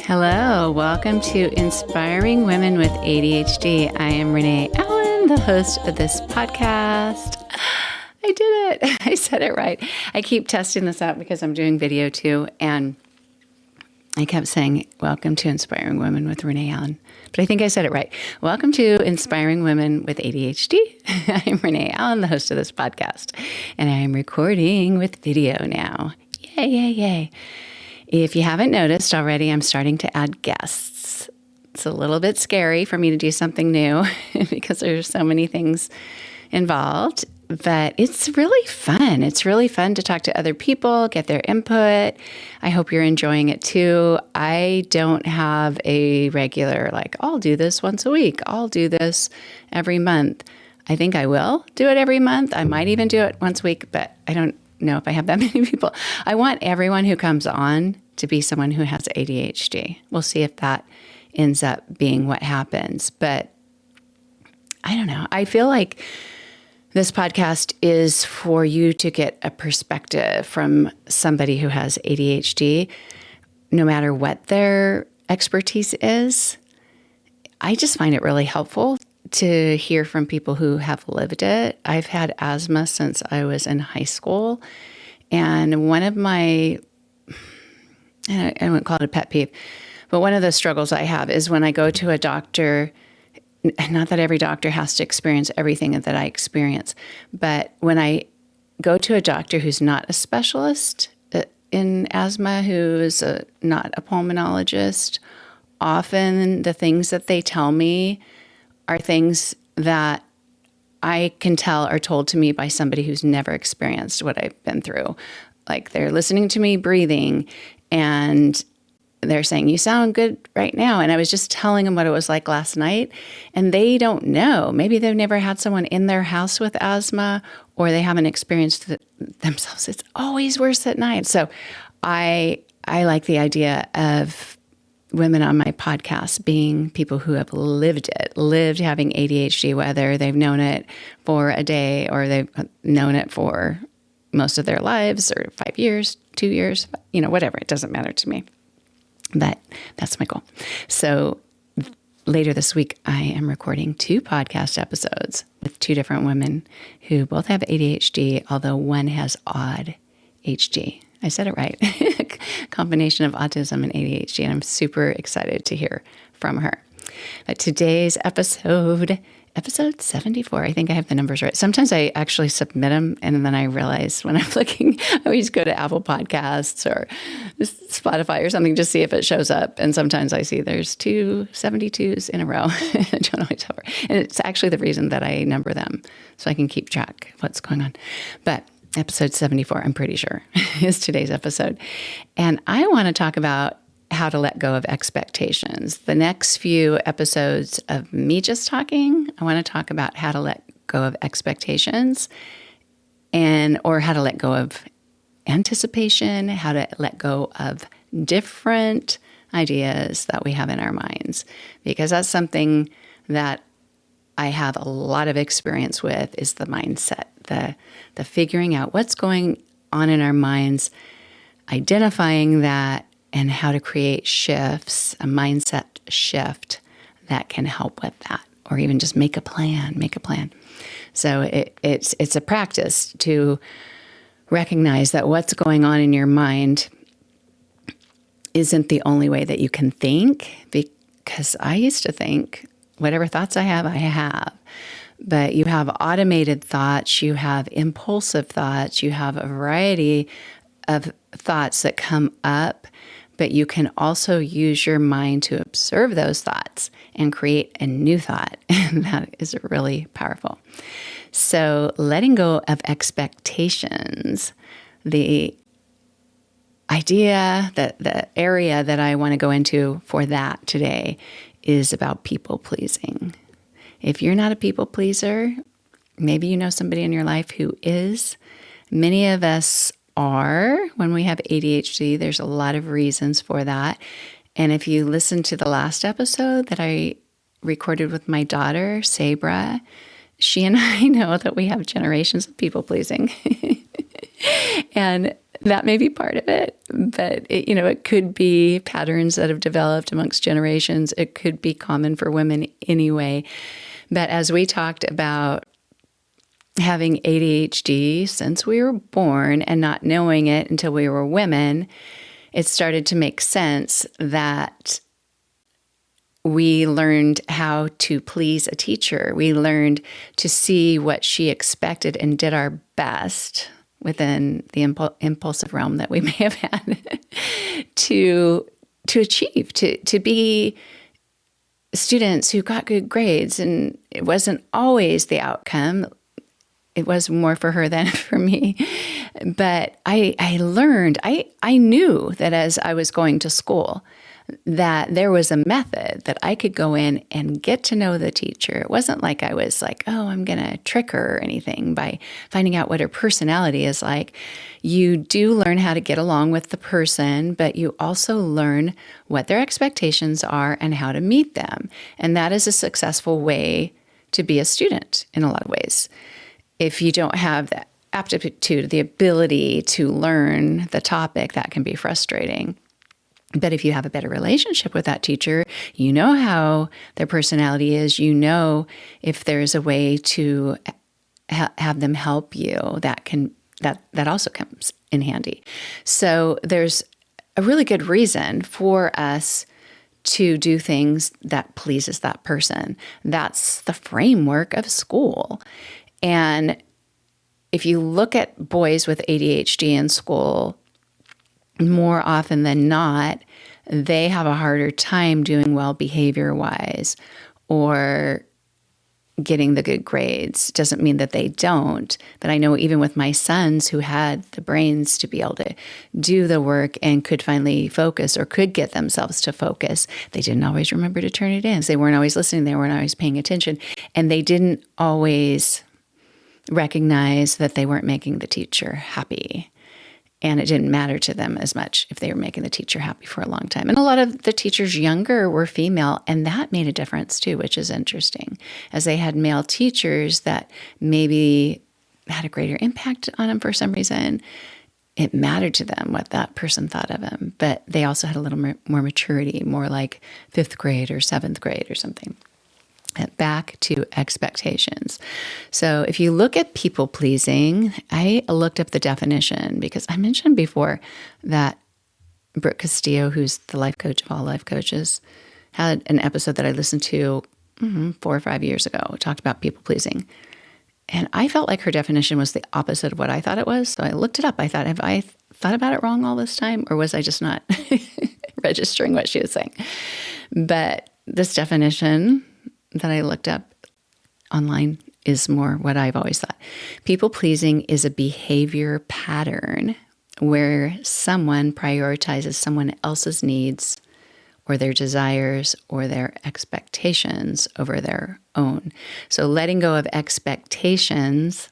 Hello, welcome to Inspiring Women with ADHD. I am Renee Allen, the host of this podcast. I did it. I said it right. I keep testing this out because I'm doing video too, and I kept saying, welcome to Inspiring Women with Renee Allen. But I think I said it right. Welcome to Inspiring Women with ADHD. I'm Renee Allen, the host of this podcast, and I am recording with video now. Yay, yay, yay. If you haven't noticed already, I'm starting to add guests. It's a little bit scary for me to do something new because there's so many things involved, but it's really fun. It's really fun to talk to other people, get their input. I hope you're enjoying it too. I don't have a regular, I'll do this once a week. I'll do this every month. I think I will do it every month. I might even do it once a week, but I don't know if I have that many people. I want everyone who comes on to be someone who has ADHD. We'll see if that ends up being what happens. But I don't know. I feel like this podcast is for you to get a perspective from somebody who has ADHD, no matter what their expertise is. I just find it really helpful to hear from people who have lived it. I've had asthma since I was in high school. And one of my, I wouldn't call it a pet peeve, but one of the struggles I have is when I go to a doctor, not that every doctor has to experience everything that I experience, but when I go to a doctor who's not a specialist in asthma, who's not a pulmonologist, often the things that they tell me are things that I can tell are told to me by somebody who's never experienced what I've been through. Like they're listening to me breathing and they're saying, you sound good right now. And I was just telling them what it was like last night. And they don't know. Maybe they've never had someone in their house with asthma or they haven't experienced it themselves. It's always worse at night. So I like the idea of women on my podcast being people who have lived having ADHD, whether they've known it for a day or they've known it for most of their lives or 5 years, 2 years, whatever. It doesn't matter to me. But that's my goal. So later this week, I am recording 2 podcast episodes with 2 different women who both have ADHD, although one has odd HD. I said it right. Combination of autism and ADHD, and I'm super excited to hear from her. But today's episode 74, I think I have the numbers right. Sometimes I actually submit them, and then I realize when I'm looking, I always go to Apple Podcasts or Spotify or something to see if it shows up. And sometimes I see there's 2 72s in a row. I don't always cover. And it's actually the reason that I number them, so I can keep track of what's going on. But episode 74, I'm pretty sure, is today's episode. And I want to talk about how to let go of expectations. The next few episodes of me just talking, I want to talk about how to let go of expectations or how to let go of anticipation, how to let go of different ideas that we have in our minds. Because that's something that I have a lot of experience with is the mindset, the figuring out what's going on in our minds, identifying that, and how to create shifts, a mindset shift that can help with that, or even just make a plan. So it's a practice to recognize that what's going on in your mind isn't the only way that you can think, because I used to think whatever thoughts I have. But you have automated thoughts, you have impulsive thoughts, you have a variety of thoughts that come up, but you can also use your mind to observe those thoughts and create a new thought. And that is really powerful. So letting go of expectations, the idea, that the area that I want to go into for that today is about people pleasing. If you're not a people pleaser, maybe you know somebody in your life who is. Many of us are. When we have ADHD, there's a lot of reasons for that. And if you listen to the last episode that I recorded with my daughter, Sabra, she and I know that we have generations of people pleasing. And that may be part of it, but it could be patterns that have developed amongst generations. It could be common for women anyway. But as we talked about having ADHD since we were born and not knowing it until we were women, it started to make sense that we learned how to please a teacher. We learned to see what she expected and did our best within the impulsive realm that we may have had to achieve, to be students who got good grades. And it wasn't always the outcome. It was more for her than for me. But I learned, I knew that as I was going to school, that there was a method that I could go in and get to know the teacher. It wasn't like I was like, oh, I'm going to trick her or anything by finding out what her personality is like. You do learn how to get along with the person, but you also learn what their expectations are and how to meet them. And that is a successful way to be a student in a lot of ways. If you don't have the aptitude, the ability to learn the topic, that can be frustrating. But if you have a better relationship with that teacher, you know how their personality is, you know if there's a way to have them help you, that also comes in handy. So there's a really good reason for us to do things that pleases that person. That's the framework of school. And if you look at boys with ADHD in school, more often than not, they have a harder time doing well behavior-wise or getting the good grades. Doesn't mean that they don't, but I know even with my sons who had the brains to be able to do the work and could finally focus or could get themselves to focus, they didn't always remember to turn it in. They weren't always listening. They weren't always paying attention. And they didn't always recognize that they weren't making the teacher happy. And it didn't matter to them as much if they were making the teacher happy for a long time. And a lot of the teachers younger were female, and that made a difference too, which is interesting, as they had male teachers that maybe had a greater impact on them for some reason. It mattered to them what that person thought of them, but they also had a little more maturity, more like 5th grade or 7th grade or something. Back to expectations. So if you look at people pleasing, I looked up the definition because I mentioned before that Brooke Castillo, who's the life coach of all life coaches, had an episode that I listened to 4 or 5 years ago. It talked about people pleasing. And I felt like her definition was the opposite of what I thought it was. So I looked it up. I thought, have I thought about it wrong all this time? Or was I just not registering what she was saying? But this definition that I looked up online is more what I've always thought. People pleasing is a behavior pattern where someone prioritizes someone else's needs or their desires or their expectations over their own. So letting go of expectations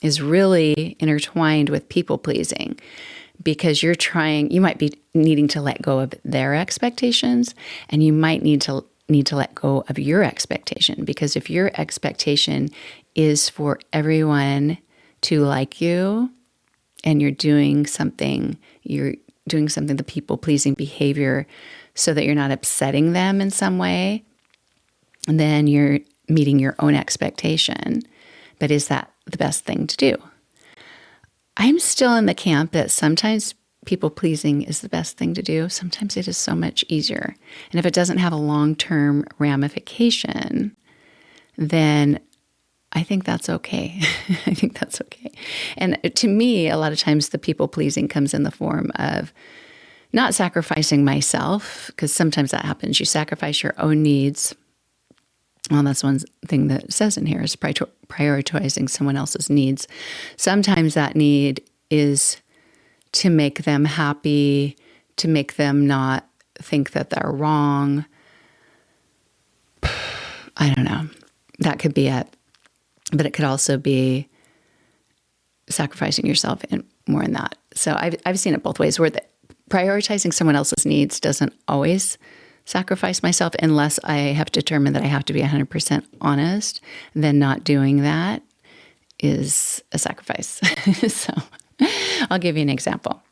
is really intertwined with people pleasing because you might be needing to let go of their expectations, and you might need to let go of your expectation, because if your expectation is for everyone to like you and you're doing something, the people-pleasing behavior so that you're not upsetting them in some way, then you're meeting your own expectation. But is that the best thing to do? I'm still in the camp that sometimes people-pleasing is the best thing to do. Sometimes it is so much easier. And if it doesn't have a long-term ramification, then I think that's okay. I think that's okay. And to me, a lot of times the people-pleasing comes in the form of not sacrificing myself, because sometimes that happens. You sacrifice your own needs. Well, that's one thing that it says in here is prioritizing someone else's needs. Sometimes that need is to make them happy, to make them not think that they're wrong. I don't know. That could be it. But it could also be sacrificing yourself more in that. So I've seen it both ways, where prioritizing someone else's needs doesn't always sacrifice myself unless I have determined that I have to be 100% honest. Then not doing that is a sacrifice. So I'll give you an example.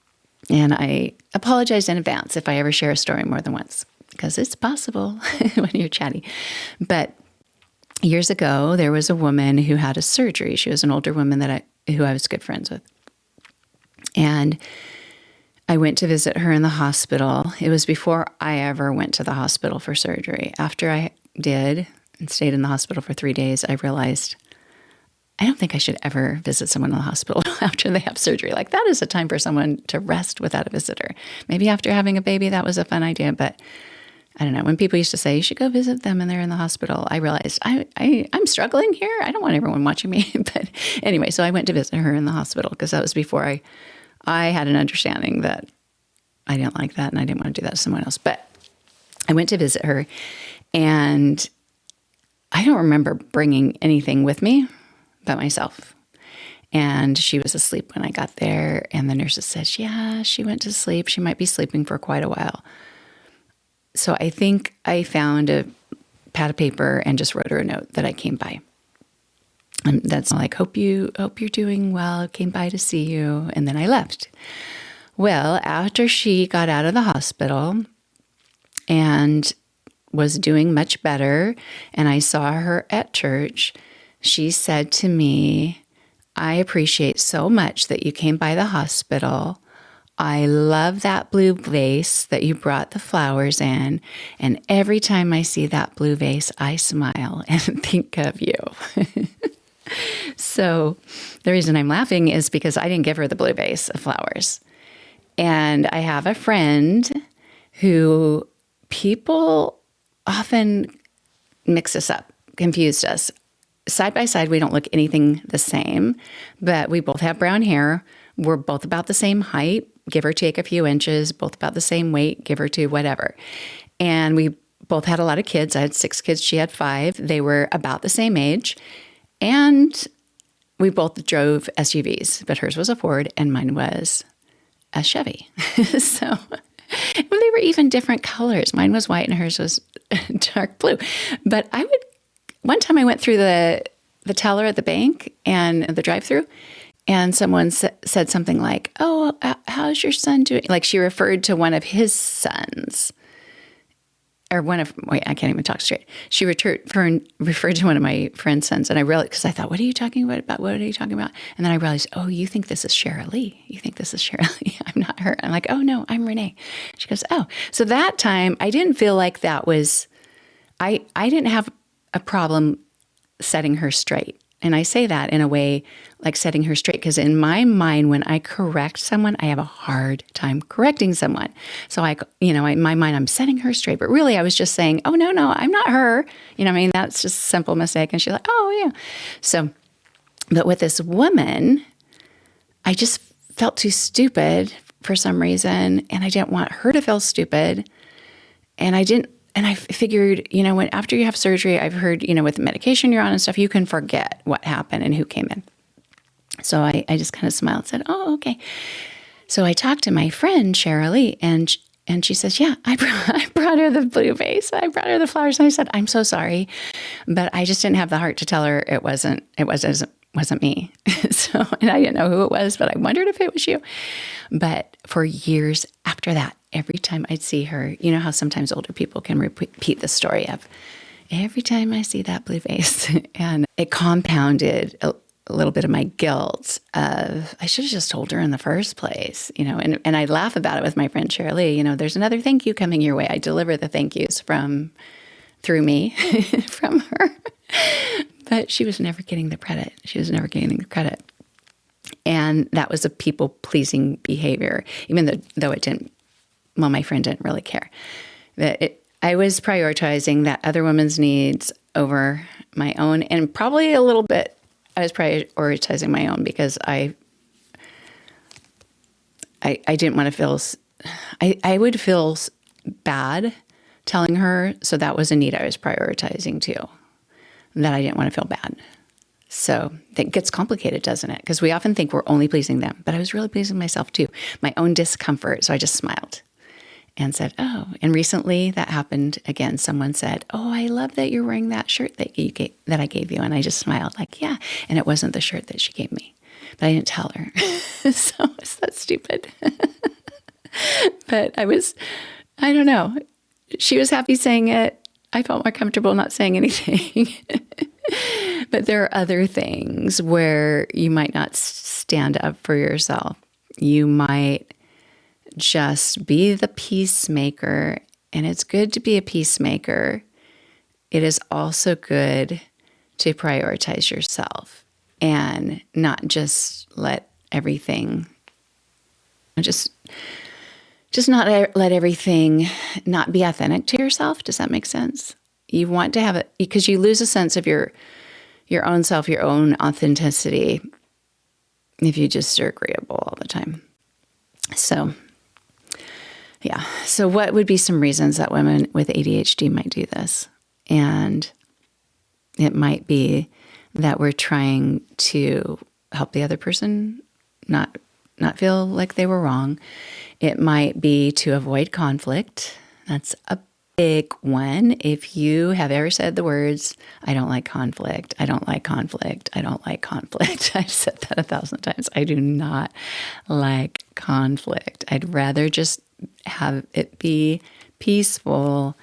And I apologize in advance if I ever share a story more than once, because it's possible when you're chatty. But years ago, there was a woman who had a surgery. She was an older woman who I was good friends with. And I went to visit her in the hospital. It was before I ever went to the hospital for surgery. After I did and stayed in the hospital for 3 days, I realized I don't think I should ever visit someone in the hospital after they have surgery. Like, that is a time for someone to rest without a visitor. Maybe after having a baby, that was a fun idea, but I don't know. When people used to say, you should go visit them and they're in the hospital, I realized I'm struggling here. I don't want everyone watching me. But anyway, so I went to visit her in the hospital because that was before I had an understanding that I didn't like that and I didn't want to do that to someone else. But I went to visit her, and I don't remember bringing anything with me but myself. And she was asleep when I got there, and the nurses said, yeah, she went to sleep. She might be sleeping for quite a while. So I think I found a pad of paper and just wrote her a note that I came by. And that's like, hope you're doing well, came by to see you. And then I left. Well, after she got out of the hospital and was doing much better, and I saw her at church, she said to me, I appreciate so much that you came by the hospital. I love that blue vase that you brought the flowers in. And every time I see that blue vase, I smile and think of you. So the reason I'm laughing is because I didn't give her the blue vase of flowers. And I have a friend who people often mix us up, confused us. Side by side, we don't look anything the same, but we both have brown hair. We're both about the same height, give or take a few inches, both about the same weight, give or take whatever. And we both had a lot of kids. I had 6 kids. She had 5. They were about the same age. And we both drove SUVs, but hers was a Ford and mine was a Chevy. So they were even different colors. Mine was white and hers was dark blue. But one time I went through the teller at the bank and the drive-through, and someone said something like, oh, how's your son doing? Like, she referred to one of his sons. I can't even talk straight. She referred to one of my friend's sons, and I realized, because I thought, what are you talking about? What are you talking about? And then I realized, oh, you think this is Cheryl Lee. You think this is Cheryl Lee. I'm not her. I'm like, oh, no, I'm Renee. She goes, oh. So that time, I didn't feel like that was, I didn't have a problem setting her straight. And I say that in a way like setting her straight, because in my mind, when I correct someone, I have a hard time correcting someone. So in my mind, I'm setting her straight. But really, I was just saying, oh, no, I'm not her. That's just a simple mistake. And she's like, oh, yeah. So, but with this woman, I just felt too stupid for some reason. And I didn't want her to feel stupid. And I figured, after you have surgery, I've heard, with the medication you're on and stuff, you can forget what happened and who came in. So I just kind of smiled and said, oh, okay. So I talked to my friend, Cheryl Lee, and she says, yeah, I brought her the blue vase. I brought her the flowers. And I said, I'm so sorry, but I just didn't have the heart to tell her it wasn't me. So, and I didn't know who it was, but I wondered if it was you. But for years after that, every time I'd see her, you know how sometimes older people can repeat the story of, every time I see that blue vase, and it compounded a little bit of my guilt of, I should have just told her in the first place, and I laugh about it with my friend Cheryl Lee. There's another thank you coming your way. I deliver the thank yous through me from her, but she was never getting the credit. And that was a people-pleasing behavior, even though it didn't, my friend didn't really care. I was prioritizing that other woman's needs over my own, and probably a little bit I was prioritizing my own because I didn't want to feel, I would feel bad telling her, so that was a need I was prioritizing too, that I didn't want to feel bad. So that gets complicated, doesn't it? Because we often think we're only pleasing them, but I was really pleasing myself too, my own discomfort. So I just smiled. and said, oh, and recently that happened again. Someone said, oh, I love that you're wearing that shirt that I gave you. And I just smiled like, yeah. And it wasn't the shirt that she gave me, but I didn't tell her. So is that stupid? But I don't know. She was happy saying it. I felt more comfortable not saying anything. But there are other things where you might not stand up for yourself. You might just be the peacemaker, and it's good to be a peacemaker. It is also good to prioritize yourself and not just let everything, just not let everything not be authentic to yourself. Does that make sense? You want to have it because you lose a sense of your own self, your own authenticity if you just are agreeable all the time. So, yeah. So what would be some reasons that women with ADHD might do this? And it might be that we're trying to help the other person not feel like they were wrong. It might be to avoid conflict. That's a big one. If you have ever said the words, I don't like conflict, I don't like conflict, I don't like conflict. I've said that 1,000 times. I do not like conflict. I'd rather just have it be peaceful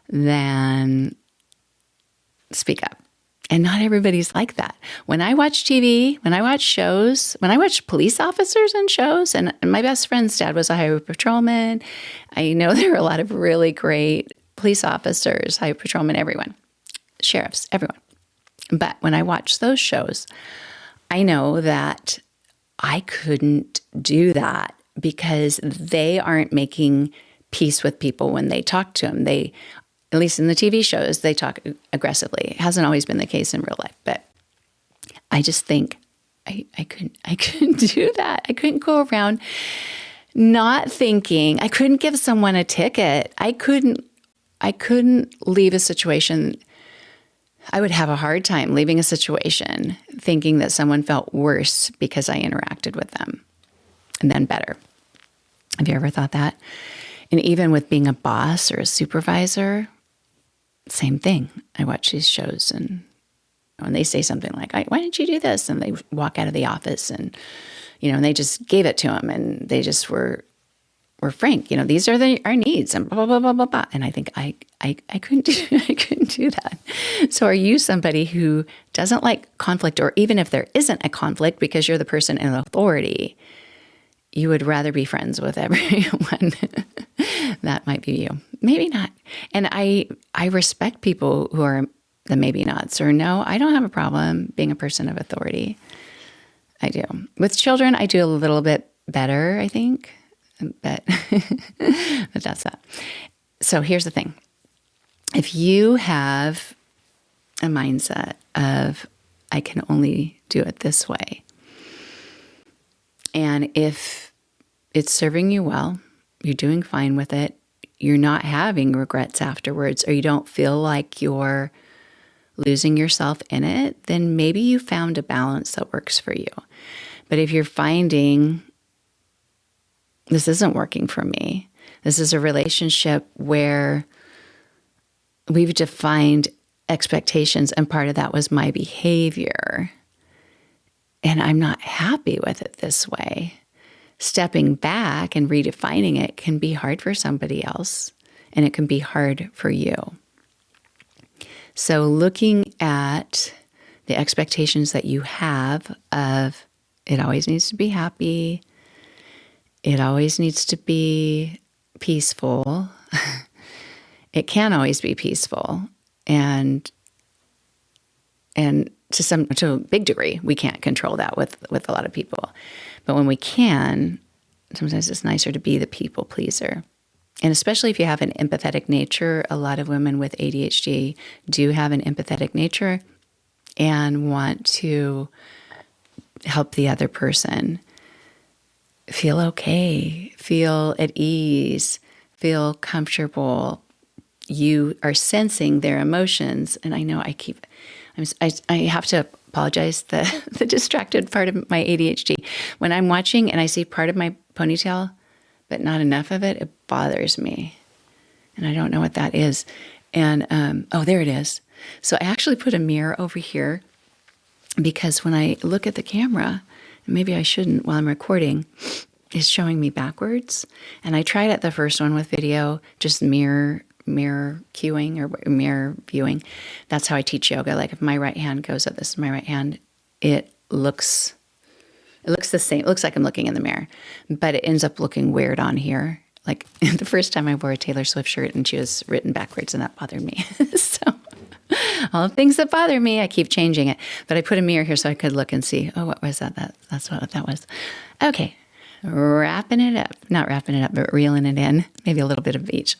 than speak up. And not everybody's like that. When I watch TV, when I watch shows, when I watch police officers in shows, and my best friend's dad was a highway patrolman. I know there are a lot of really great police officers, highway patrolmen, everyone, sheriffs, everyone. But when I watch those shows, I know that I couldn't do that because they aren't making peace with people when they talk to them. They, at least in the TV shows, they talk aggressively. It hasn't always been the case in real life, but I just think I couldn't do that. I couldn't go around not thinking. I couldn't give someone a ticket. I couldn't leave a situation. I would have a hard time leaving a situation thinking that someone felt worse because I interacted with them and then better. Have you ever thought that? And even with being a boss or a supervisor, same thing. I watch these shows and when they say something like, why didn't you do this? And they walk out of the office and, and they just gave it to them and they just were frank. These are our needs and blah, blah, blah, blah, blah. And I think I couldn't do that. So are you somebody who doesn't like conflict, or even if there isn't a conflict because you're the person in authority, you would rather be friends with everyone? That might be you. Maybe not. And I respect people who are the maybe nots, or no, I don't have a problem being a person of authority. I do. With children, I do a little bit better, I think. But that's that. So here's the thing. If you have a mindset of, I can only do it this way, and if it's serving you well, you're doing fine with it, you're not having regrets afterwards, or you don't feel like you're losing yourself in it, then maybe you found a balance that works for you. But if you're finding, this isn't working for me, this is a relationship where we've defined expectations, and part of that was my behavior, and I'm not happy with it this way, stepping back and redefining it can be hard for somebody else, and it can be hard for you. So looking at the expectations that you have of, it always needs to be happy, it always needs to be peaceful. It can't always be peaceful, and to a big degree, we can't control that with a lot of people. But when we can, sometimes it's nicer to be the people pleaser. And especially if you have an empathetic nature, a lot of women with ADHD do have an empathetic nature and want to help the other person feel okay, feel at ease, feel comfortable. You are sensing their emotions. And I know I have to apologize, the distracted part of my ADHD. When I'm watching and I see part of my ponytail but not enough of it, it bothers me. And I don't know what that is. And, oh, there it is. So I actually put a mirror over here because when I look at the camera, and maybe I shouldn't while I'm recording, it's showing me backwards. And I tried it the first one with video, just mirror cueing or mirror viewing. That's how I teach yoga. Like if my right hand goes up, this is my right hand, it looks the same. It looks like I'm looking in the mirror, but it ends up looking weird on here. Like the first time I wore a Taylor Swift shirt and she was written backwards, and that bothered me. So all the things that bother me, I keep changing it. But I put a mirror here so I could look and see, oh, what was that? That's what that was. Okay, wrapping it up. Not wrapping it up, but reeling it in. Maybe a little bit of each.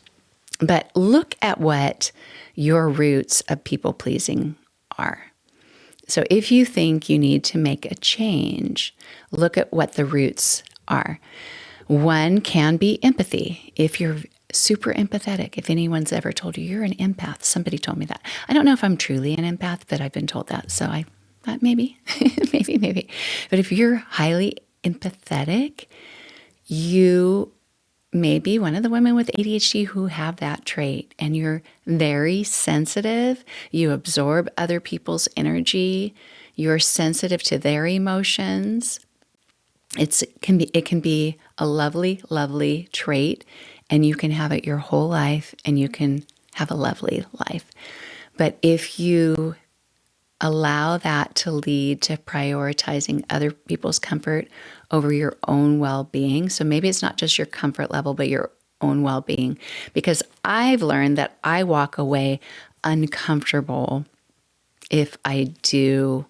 But look at what your roots of people-pleasing are. So if you think you need to make a change, look at what the roots are. One can be empathy. If you're super empathetic, if anyone's ever told you you're an empath, somebody told me that. I don't know if I'm truly an empath, but I've been told that. So I thought maybe. But if you're highly empathetic, you may be one of the women with ADHD who have that trait, and you're very sensitive. You absorb other people's energy. You're sensitive to their emotions. It can be a lovely, lovely trait, and you can have it your whole life, and you can have a lovely life. But if you allow that to lead to prioritizing other people's comfort over your own well-being, so maybe it's not just your comfort level, but your own well-being, because I've learned that I walk away uncomfortable if I do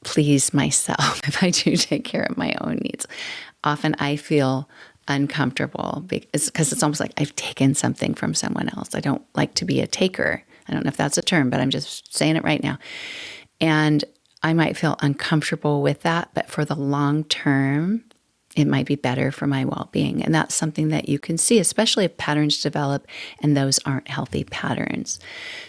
please myself, if I do take care of my own needs. Often I feel uncomfortable because it's almost like I've taken something from someone else. I don't like to be a taker. I don't know if that's a term, but I'm just saying it right now. And I might feel uncomfortable with that, but for the long term, it might be better for my well-being. And that's something that you can see, especially if patterns develop and those aren't healthy patterns.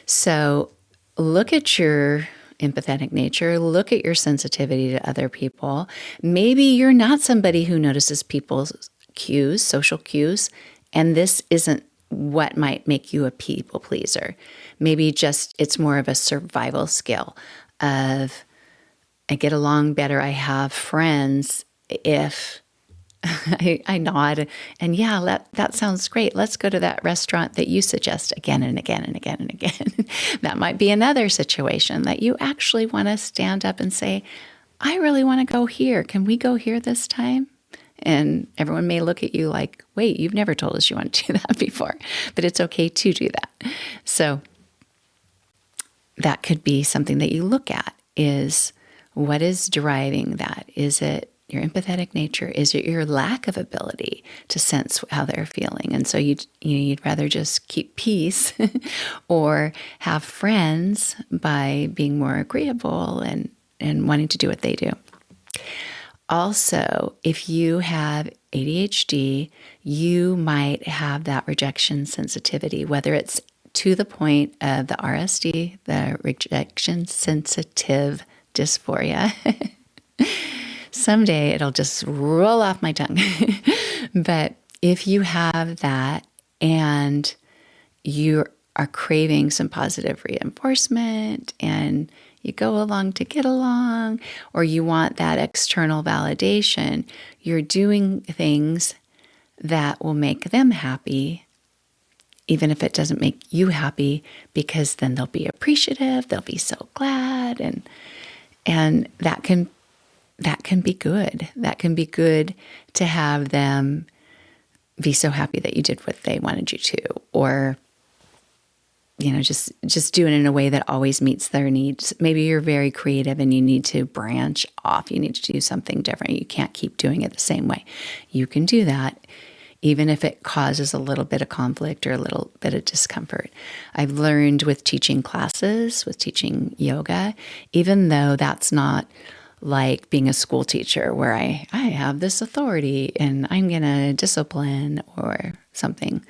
So look at your empathetic nature, look at your sensitivity to other people. Maybe you're not somebody who notices people's cues, social cues, and this isn't what might make you a people pleaser. Maybe just it's more of a survival skill of I get along better, I have friends if I nod and yeah, that sounds great. Let's go to that restaurant that you suggest again and again and again and again. That might be another situation that you actually want to stand up and say, I really want to go here. Can we go here this time? And everyone may look at you like, wait, you've never told us you want to do that before, but it's okay to do that. So that could be something that you look at is what is driving that? Is it your empathetic nature? Is it your lack of ability to sense how they're feeling? And so you'd rather just keep peace or have friends by being more agreeable and wanting to do what they do. Also, if you have ADHD, you might have that rejection sensitivity, whether it's to the point of the RSD, the rejection sensitive dysphoria. Someday it'll just roll off my tongue. But if you have that and you are craving some positive reinforcement and you go along to get along, or you want that external validation, you're doing things that will make them happy, even if it doesn't make you happy, because then they'll be appreciative, they'll be so glad, and that can be good. That can be good to have them be so happy that you did what they wanted you to, or just do it in a way that always meets their needs. Maybe you're very creative and you need to branch off. You need to do something different. You can't keep doing it the same way. You can do that, even if it causes a little bit of conflict or a little bit of discomfort. I've learned with teaching classes, with teaching yoga, even though that's not like being a school teacher where I have this authority and I'm going to discipline or something.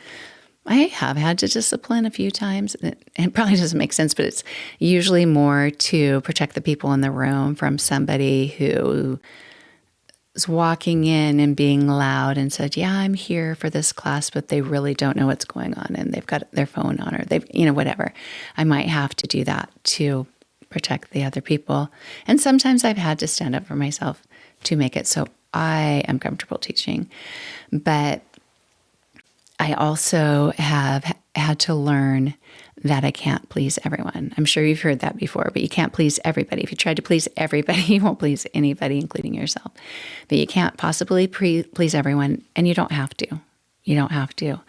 I have had to discipline a few times. It probably doesn't make sense, but it's usually more to protect the people in the room from somebody who was walking in and being loud and said, yeah, I'm here for this class, but they really don't know what's going on and they've got their phone on or they've, whatever. I might have to do that to protect the other people. And sometimes I've had to stand up for myself to make it so I am comfortable teaching. But I also have had to learn that I can't please everyone. I'm sure you've heard that before, but you can't please everybody. If you try to please everybody, you won't please anybody, including yourself. But you can't possibly please everyone, and you don't have to. You don't have to.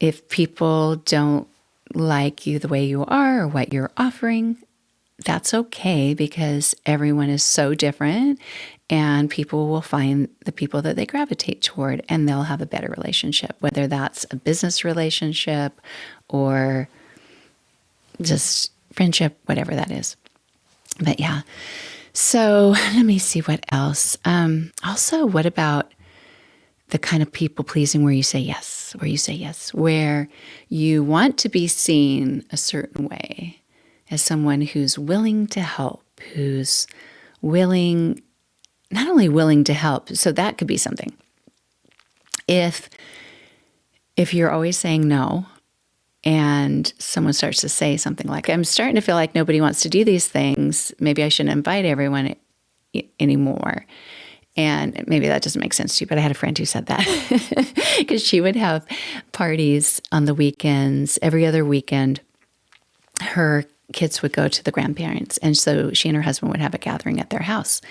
If people don't like you the way you are or what you're offering, that's okay, because everyone is so different, and people will find the people that they gravitate toward, and they'll have a better relationship, whether that's a business relationship or just friendship, whatever that is. But yeah, so let me see what else. Also, what about the kind of people pleasing where you say yes, where you want to be seen a certain way as someone who's willing to help, who's not only willing to help, so that could be something. If you're always saying no, and someone starts to say something like, I'm starting to feel like nobody wants to do these things, maybe I shouldn't invite everyone anymore. And maybe that doesn't make sense to you, but I had a friend who said that because she would have parties on the weekends. Every other weekend, her kids would go to the grandparents. And so she and her husband would have a gathering at their house.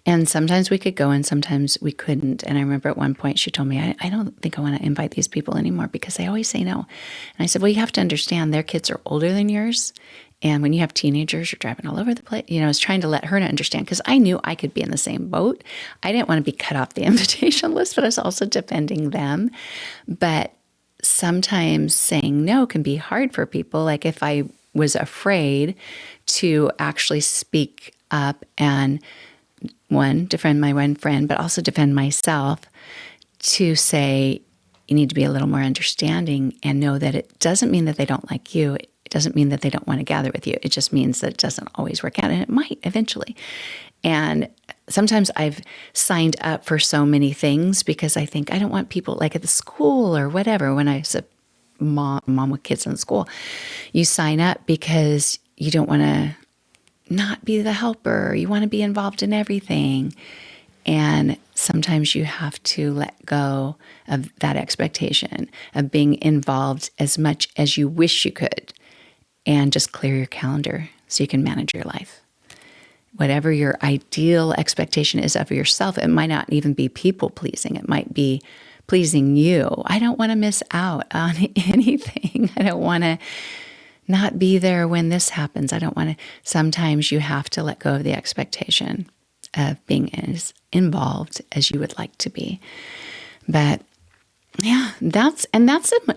And sometimes we could go and sometimes we couldn't. And I remember at one point she told me, I don't think I want to invite these people anymore because they always say no. And I said, well, you have to understand their kids are older than yours. And when you have teenagers, you're driving all over the place. I was trying to let her understand because I knew I could be in the same boat. I didn't want to be cut off the invitation list, but I was also defending them. But sometimes saying no can be hard for people. Like if I was afraid to actually speak up and defend my one friend, but also defend myself, to say, you need to be a little more understanding and know that it doesn't mean that they don't like you. It doesn't mean that they don't want to gather with you. It just means that it doesn't always work out, and it might eventually. And sometimes I've signed up for so many things because I think I don't want people like at the school or whatever. When I was a mom with kids in school, you sign up because you don't want to not be the helper. You want to be involved in everything. And sometimes you have to let go of that expectation of being involved as much as you wish you could, and just clear your calendar so you can manage your life. Whatever your ideal expectation is of yourself, it might not even be people pleasing. It might be pleasing you. I don't want to miss out on anything. I don't want to not be there when this happens. I don't want to. Sometimes you have to let go of the expectation of being as involved as you would like to be. But yeah, that's an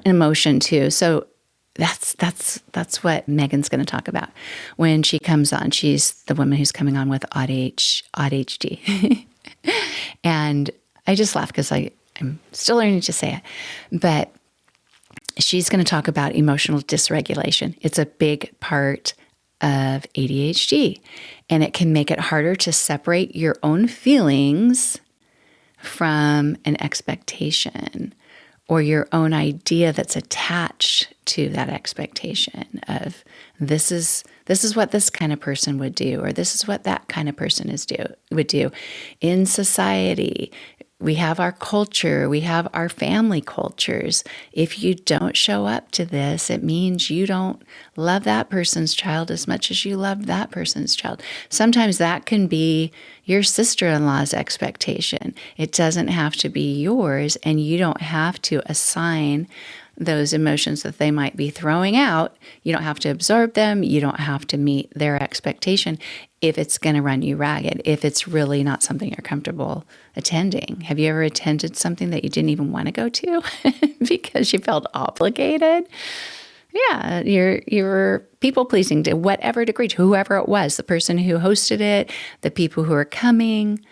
emotion too. So that's what Megan's going to talk about when she comes on. She's the woman who's coming on with ADHD. And I just laugh because I'm still learning to say it. But she's going to talk about emotional dysregulation. It's a big part of ADHD, and it can make it harder to separate your own feelings from an expectation or your own idea that's attached to that expectation of this is what this kind of person would do, or this is what that kind of person would do. In society, we have our culture, we have our family cultures. If you don't show up to this, it means you don't love that person's child as much as you love that person's child. Sometimes that can be your sister-in-law's expectation. It doesn't have to be yours, and you don't have to assign those emotions that they might be throwing out. You don't have to absorb them. You don't have to meet their expectation if it's going to run you ragged, if it's really not something you're comfortable attending. Have you ever attended something that you didn't even want to go to because you felt obligated? Yeah, you're people pleasing to whatever degree, to whoever it was, the person who hosted it, the people who are coming.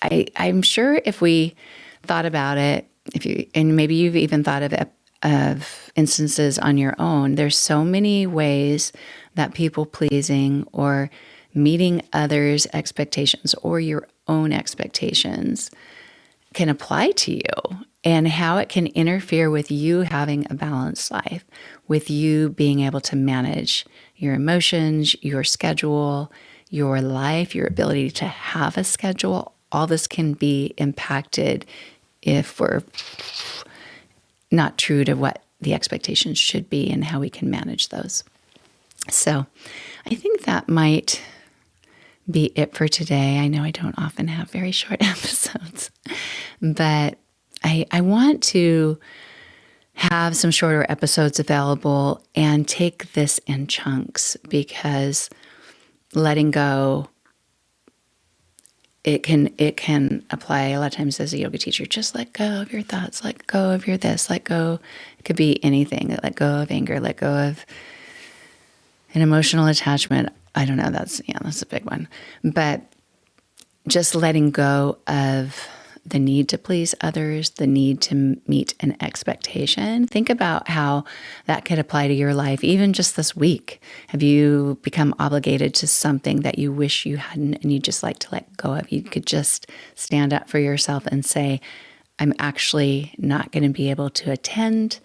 I'm sure if we thought about it, and maybe you've even thought of instances on your own, there's so many ways that people pleasing or meeting others' expectations or your own expectations can apply to you and how it can interfere with you having a balanced life, with you being able to manage your emotions, your schedule, your life, your ability to have a schedule. All this can be impacted if we're not true to what the expectations should be and how we can manage those. So I think that might be it for today. I know I don't often have very short episodes, but I want to have some shorter episodes available and take this in chunks, because letting go, it can apply a lot of times as a yoga teacher. Just let go of your thoughts, let go of your this, let go. It could be anything. Let go of anger, let go of an emotional attachment. I don't know. That's a big one. But just letting go of the need to please others, the need to meet an expectation. Think about how that could apply to your life, even just this week. Have you become obligated to something that you wish you hadn't and you just like to let go of? You could just stand up for yourself and say, I'm actually not going to be able to attend.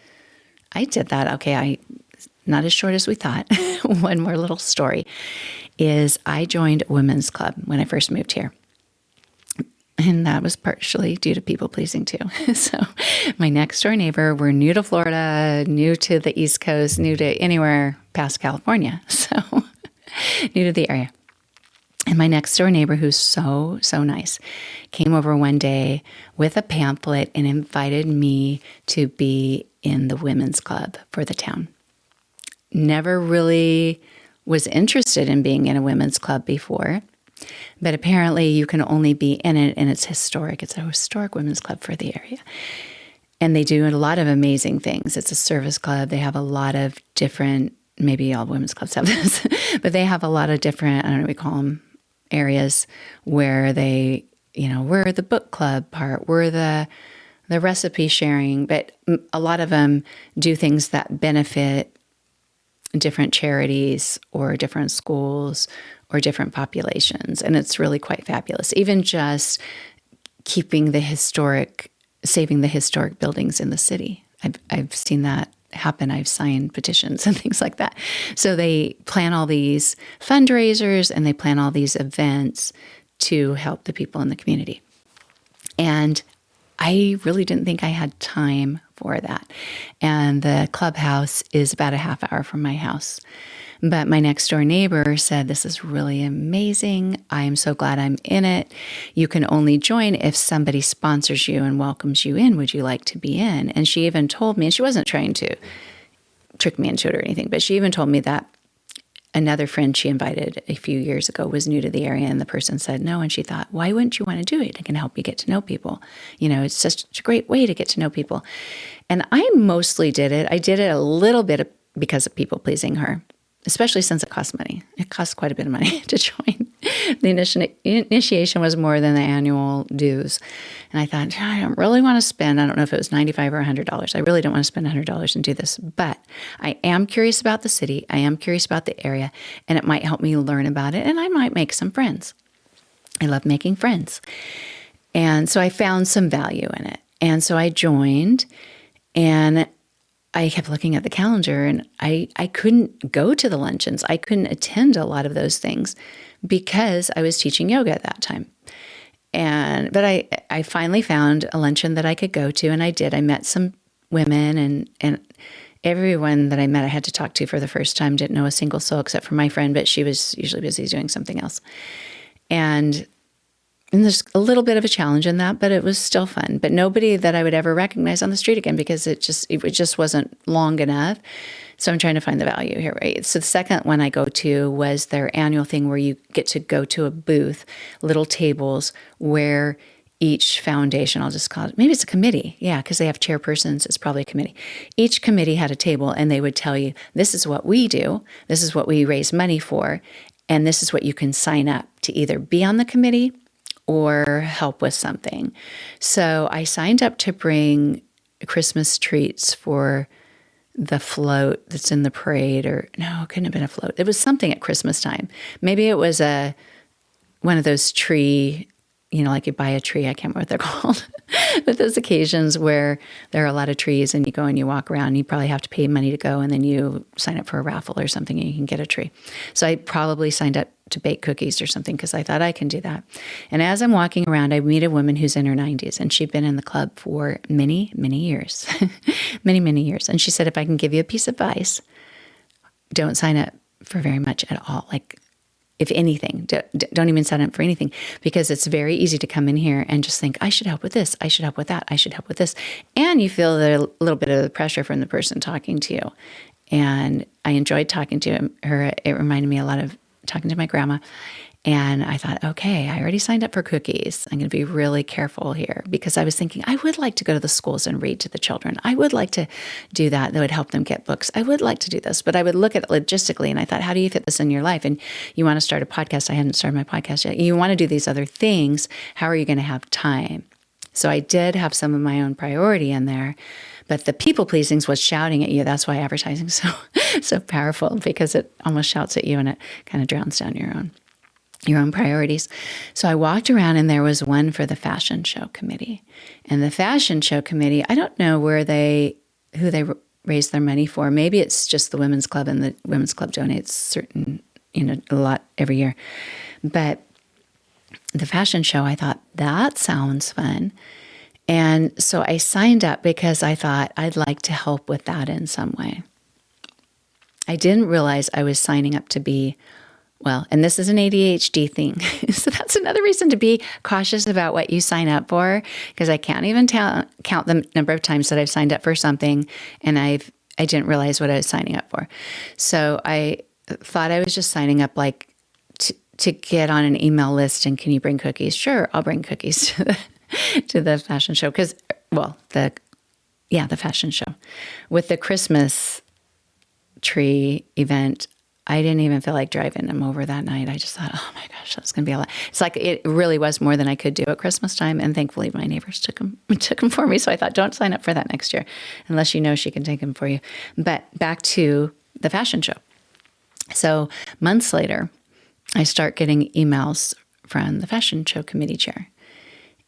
I did that. Okay, not as short as we thought. One more little story is I joined a women's club when I first moved here. And that was partially due to people pleasing too. So my next door neighbor, we're new to Florida, new to the East Coast, new to anywhere past California. So new to the area. And my next door neighbor, who's so nice, came over one day with a pamphlet and invited me to be in the women's club for the town. Never really was interested in being in a women's club before. But apparently you can only be in it, and it's historic. It's a historic women's club for the area. And they do a lot of amazing things. It's a service club. They have a lot of different, maybe all women's clubs have this, but they have a lot of different, I don't know what we call them, areas where they, we're the book club part, we're the recipe sharing, but a lot of them do things that benefit different charities or different schools or different populations. And it's really quite fabulous. Even just saving the historic buildings in the city. I've seen that happen. I've signed petitions and things like that. So they plan all these fundraisers and they plan all these events to help the people in the community. And I really didn't think I had time for that. And the clubhouse is about a half hour from my house. But my next door neighbor said, this is really amazing. I'm so glad I'm in it. You can only join if somebody sponsors you and welcomes you in. Would you like to be in? And she even told me, and she wasn't trying to trick me into it or anything, but she even told me that another friend she invited a few years ago was new to the area, and the person said no. And she thought, why wouldn't you want to do it? It can help you get to know people. It's such a great way to get to know people. And I mostly did it. I did it a little bit because of people pleasing her, especially since it costs money. It costs quite a bit of money to join. The initiation was more than the annual dues. And I thought, I don't really want to spend, I don't know if it was $95 or $100. I really don't want to spend $100 and do this. But I am curious about the city. I am curious about the area. And it might help me learn about it. And I might make some friends. I love making friends. And so I found some value in it. And so I joined, and I kept looking at the calendar, and I couldn't go to the luncheons. I couldn't attend a lot of those things because I was teaching yoga at that time. But I finally found a luncheon that I could go to, and I did. I met some women, and everyone that I met I had to talk to for the first time. Didn't know a single soul except for my friend, but she was usually busy doing something else. And there's a little bit of a challenge in that, but it was still fun. But nobody that I would ever recognize on the street again, because it just wasn't long enough. So I'm trying to find the value here, right? So the second one I go to was their annual thing where you get to go to a booth, little tables where each foundation, I'll just call it, maybe it's a committee. Yeah, because they have chairpersons. It's probably a committee. Each committee had a table, and they would tell you, this is what we do. This is what we raise money for. And this is what you can sign up to either be on the committee or help with something. So I signed up to bring Christmas treats for the float that's in the parade, or no, it couldn't have been a float. It was something at Christmas time. Maybe it was one of those tree like you buy a tree, I can't remember what they're called, but those occasions where there are a lot of trees and you go and you walk around, and you probably have to pay money to go, and then you sign up for a raffle or something and you can get a tree. So I probably signed up to bake cookies or something because I thought I can do that. And as I'm walking around, I meet a woman who's in her 90s, and she'd been in the club for many, many years, many, many years. And she said, if I can give you a piece of advice, don't sign up for very much at all. Like, if anything, don't even sign up for anything, because it's very easy to come in here and just think, I should help with this, I should help with that, I should help with this. And you feel a little bit of the pressure from the person talking to you. And I enjoyed talking to her. It reminded me a lot of talking to my grandma. And I thought, okay, I already signed up for cookies. I'm going to be really careful here, because I was thinking I would like to go to the schools and read to the children. I would like to do that. That would help them get books. I would like to do this, but I would look at it logistically. And I thought, how do you fit this in your life? And you want to start a podcast. I hadn't started my podcast yet. You want to do these other things. How are you going to have time? So I did have some of my own priority in there, but the people pleasing was shouting at you. That's why advertising is so powerful, because it almost shouts at you and it kind of drowns down your own priorities. So I walked around, and there was one for the fashion show committee. And the fashion show committee, I don't know who they raise their money for. Maybe it's just the women's club, and the women's club donates a lot every year. But the fashion show, I thought, that sounds fun. And so I signed up because I thought I'd like to help with that in some way. I didn't realize I was signing up to be, well, and this is an ADHD thing. So that's another reason to be cautious about what you sign up for, because I can't even count the number of times that I've signed up for something and I didn't realize what I was signing up for. So I thought I was just signing up like to get on an email list, and can you bring cookies? Sure, I'll bring cookies to the fashion show, because, well, the fashion show. With the Christmas tree event, I didn't even feel like driving them over that night. I just thought, oh my gosh, that's going to be a lot. It's like, it really was more than I could do at Christmas time. And thankfully my neighbors took them for me. So I thought, don't sign up for that next year unless you know she can take them for you. But back to the fashion show. So months later, I start getting emails from the fashion show committee chair.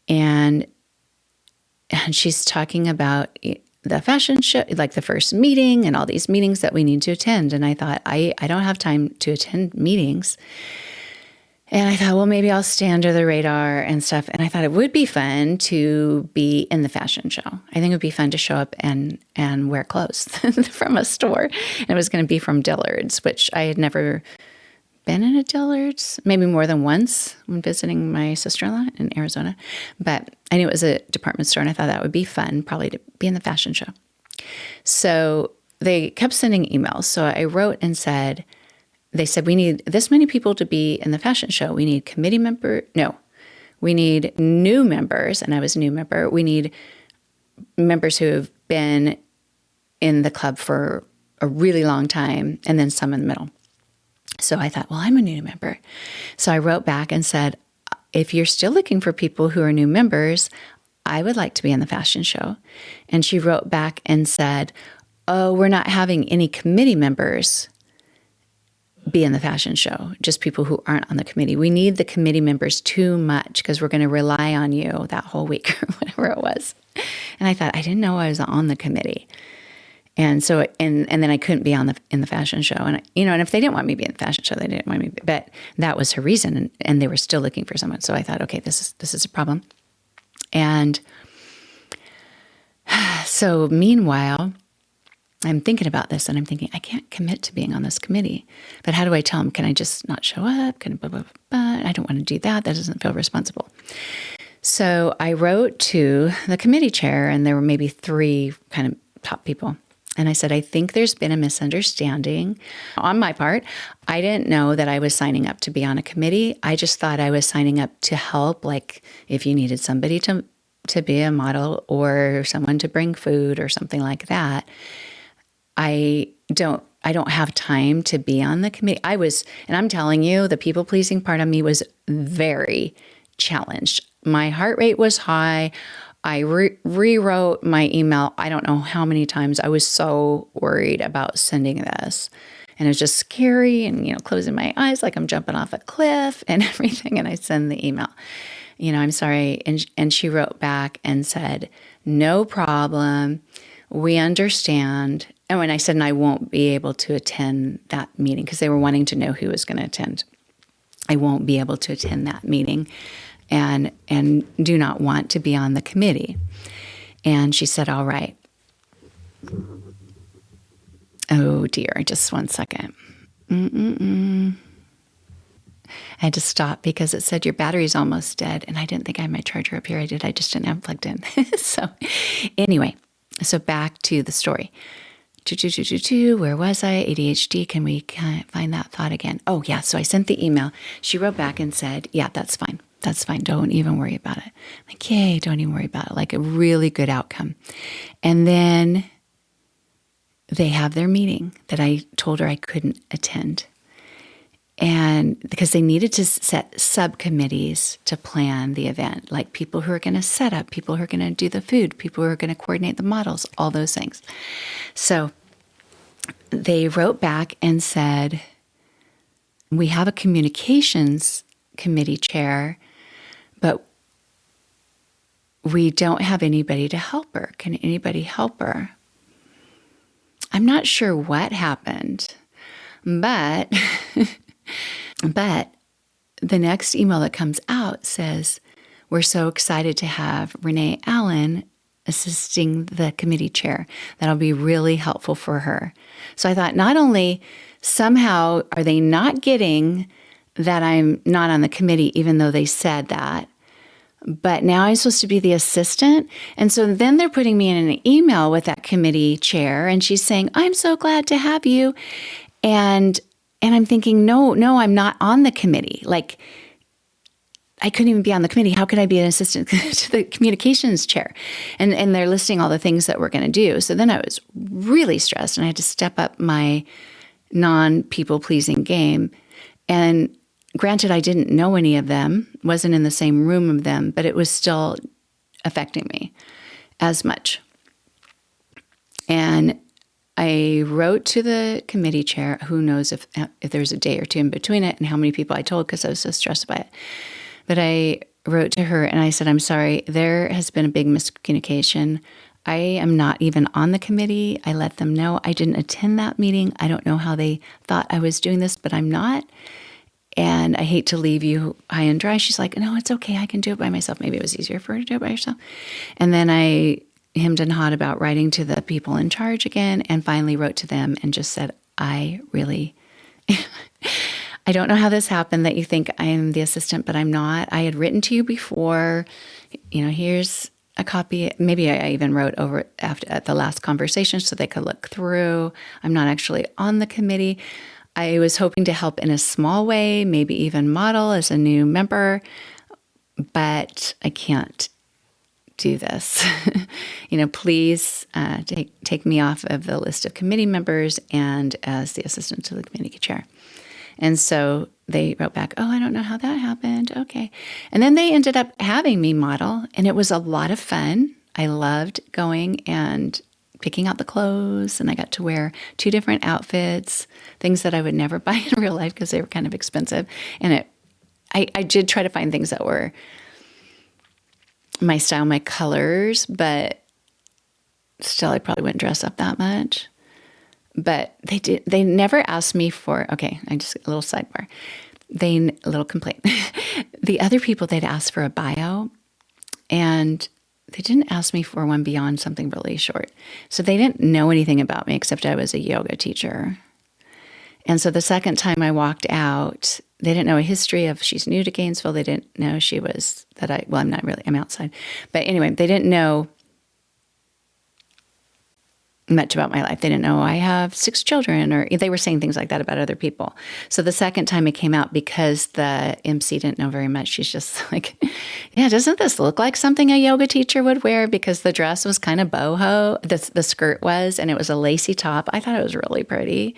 And she's talking about the fashion show, like the first meeting and all these meetings that we need to attend. And I thought, I don't have time to attend meetings. And I thought, well, maybe I'll stay under the radar and stuff. And I thought it would be fun to be in the fashion show. I think it would be fun to show up and wear clothes from a store. And it was going to be from Dillard's, which I had never been in a Dillard's, maybe more than once when visiting my sister-in-law in Arizona. But I knew it was a department store, and I thought that would be fun, probably to be in the fashion show. So they kept sending emails. So I wrote and said, they said, we need this many people to be in the fashion show. We need we need new members. And I was a new member. We need members who have been in the club for a really long time, and then some in the middle. So I thought, well, I'm a new member. So I wrote back and said, if you're still looking for people who are new members, I would like to be in the fashion show. And she wrote back and said, oh, we're not having any committee members be in the fashion show, just people who aren't on the committee. We need the committee members too much because we're going to rely on you that whole week or whatever it was. And I thought, I didn't know I was on the committee. And so, and then I couldn't be in the fashion show. And, and if they didn't want me to be in the fashion show, they didn't want me, but that was her reason. And they were still looking for someone. So I thought, okay, this is a problem. And so meanwhile, I'm thinking about this and I'm thinking, I can't commit to being on this committee, but how do I tell them? Can I just not show up? Can blah, blah, blah, blah. I don't want to do that. That doesn't feel responsible. So I wrote to the committee chair, and there were maybe 3 kind of top people. And I said, I think there's been a misunderstanding on my part. I didn't know that I was signing up to be on a committee. I just thought I was signing up to help, like if you needed somebody to be a model or someone to bring food or something like that. I don't have time to be on the committee. And I'm telling you, the people-pleasing part of me was very challenged. My heart rate was high. I rewrote my email. I don't know how many times. I was so worried about sending this. And it was just scary and, closing my eyes like I'm jumping off a cliff and everything. And I send the email. I'm sorry. And she wrote back and said, no problem. We understand. And when I said, and I won't be able to attend that meeting, because they were wanting to know who was going to attend. I won't be able to attend that meeting and do not want to be on the committee. And she said, all right. Oh dear, just one second. I had to stop because it said your battery's almost dead. And I didn't think I had my charger up here. I did. I just didn't have it plugged in. So anyway, so back to the story. Where was I? ADHD. Can we find that thought again? Oh, yeah. So I sent the email. She wrote back and said, yeah, that's fine. That's fine. Don't even worry about it. I'm like, yay, don't even worry about it. Like a really good outcome. And then they have their meeting that I told her I couldn't attend. And because they needed to set subcommittees to plan the event, like people who are going to set up, people who are going to do the food, people who are going to coordinate the models, all those things. So they wrote back and said, we have a communications committee chair, but we don't have anybody to help her. Can anybody help her? I'm not sure what happened, but the next email that comes out says, we're so excited to have Renee Allen assisting the committee chair. That'll be really helpful for her. So I thought, not only somehow are they not getting that I'm not on the committee, even though they said that, but now I'm supposed to be the assistant. And so then they're putting me in an email with that committee chair, and she's saying, I'm so glad to have you. And I'm thinking, no, I'm not on the committee. Like, I couldn't even be on the committee. How could I be an assistant to the communications chair? And they're listing all the things that we're going to do. So then I was really stressed, and I had to step up my non-people-pleasing game. And granted, I didn't know any of them, wasn't in the same room of them, but it was still affecting me as much. And I wrote to the committee chair, who knows if there's a day or two in between it and how many people I told, because I was so stressed by it. But I wrote to her and I said, I'm sorry, there has been a big miscommunication. I am not even on the committee. I let them know I didn't attend that meeting. I don't know how they thought I was doing this, but I'm not. And I hate to leave you high and dry. She's like, no, it's okay. I can do it by myself. Maybe it was easier for her to do it by herself. And then I hemmed and hawed about writing to the people in charge again, and finally wrote to them and just said, I don't know how this happened that you think I am the assistant, but I'm not. I had written to you before, here's a copy. Maybe I even wrote over at the last conversation so they could look through. I'm not actually on the committee. I was hoping to help in a small way, maybe even model as a new member, but I can't do this. Please take me off of the list of committee members and as the assistant to the committee chair. And so they wrote back, oh, I don't know how that happened. Okay. And then they ended up having me model, and it was a lot of fun. I loved going and picking out the clothes, and I got to wear 2 different outfits, things that I would never buy in real life because they were kind of expensive. And I did try to find things that were my style, my colors, but still I probably wouldn't dress up that much. But they never asked me for, okay, a little sidebar. A little complaint. The other people, they'd asked for a bio, and they didn't ask me for one beyond something really short. So they didn't know anything about me except I was a yoga teacher. And so the second time I walked out, they didn't know a history of she's new to Gainesville. They didn't know she was I'm not really, I'm outside. But anyway, they didn't know much about my life. They didn't know I have 6 children, or they were saying things like that about other people. So the second time it came out, because the MC didn't know very much, she's just like, yeah, doesn't this look like something a yoga teacher would wear? Because the dress was kind of boho, the skirt was, and it was a lacy top. I thought it was really pretty,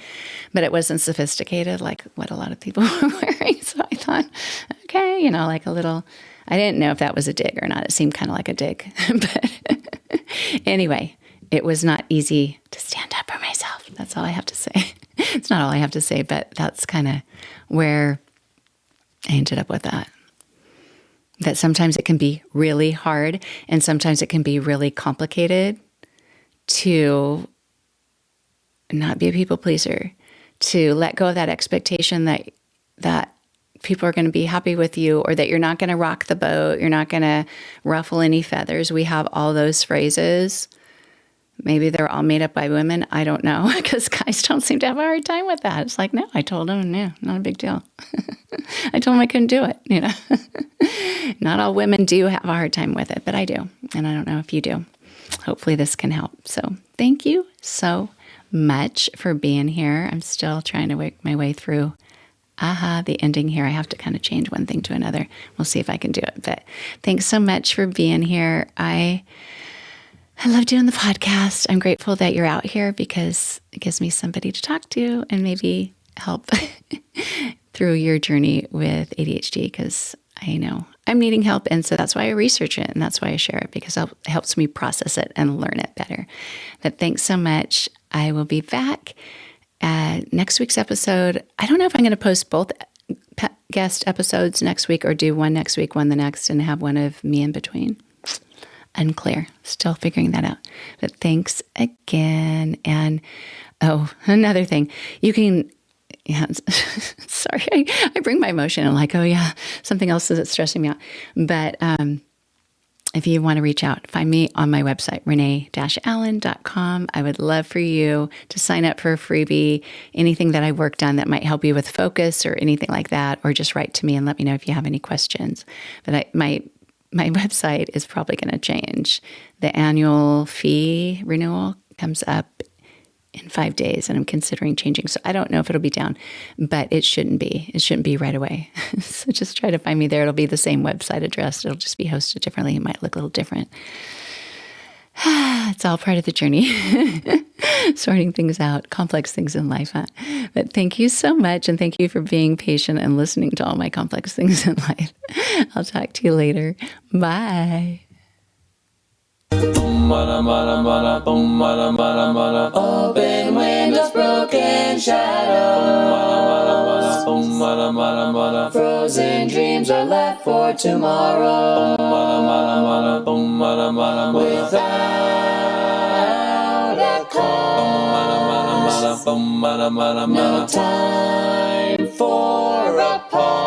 but it wasn't sophisticated like what a lot of people were wearing. So I thought, okay, like a little, I didn't know if that was a dig or not. It seemed kind of like a dig. But anyway, it was not easy to stand up for myself. That's all I have to say. It's not all I have to say, but that's kind of where I ended up with that. that sometimes it can be really hard and sometimes it can be really complicated to not be a people pleaser, to let go of that expectation that people are going to be happy with you, or that you're not going to rock the boat, you're not going to ruffle any feathers. We have all those phrases. Maybe they're all made up by women. I don't know, because guys don't seem to have a hard time with that. It's like, no, I told them, no, not a big deal. I told them I couldn't do it. Not all women do have a hard time with it, but I do. And I don't know if you do. Hopefully this can help. So thank you so much for being here. I'm still trying to work my way through the ending here. I have to kind of change one thing to another. We'll see if I can do it. But thanks so much for being here. I love doing the podcast. I'm grateful that you're out here because it gives me somebody to talk to and maybe help through your journey with ADHD, because I know I'm needing help. And so that's why I research it and that's why I share it, because it helps me process it and learn it better. But thanks so much. I will be back at next week's episode. I don't know if I'm going to post both guest episodes next week or do one next week, one the next, and have one of me in between. Unclear. Still figuring that out. But thanks again. And another thing. You can, sorry, I bring my emotion. I'm like, oh yeah, something else is stressing me out. But if you want to reach out, find me on my website, renee-allen.com. I would love for you to sign up for a freebie, anything that I worked on that might help you with focus or anything like that, or just write to me and let me know if you have any questions. But my website is probably going to change. The annual fee renewal comes up in 5 days, and I'm considering changing. So I don't know if it'll be down, but it shouldn't be. It shouldn't be right away. So just try to find me there. It'll be the same website address. It'll just be hosted differently. It might look a little different. It's all part of the journey. Sorting things out, complex things in life, huh? But thank you so much, and thank you for being patient and listening to all my complex things in life. I'll talk to you later. Bye. Open windows, broken shadows. Frozen dreams are left for tomorrow. Without a cause, no time for a pause.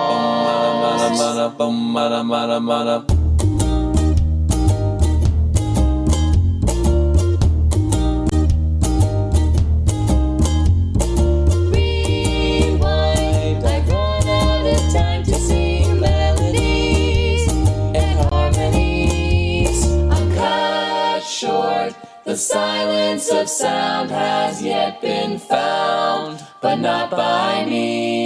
The silence of sound has yet been found, but not by me.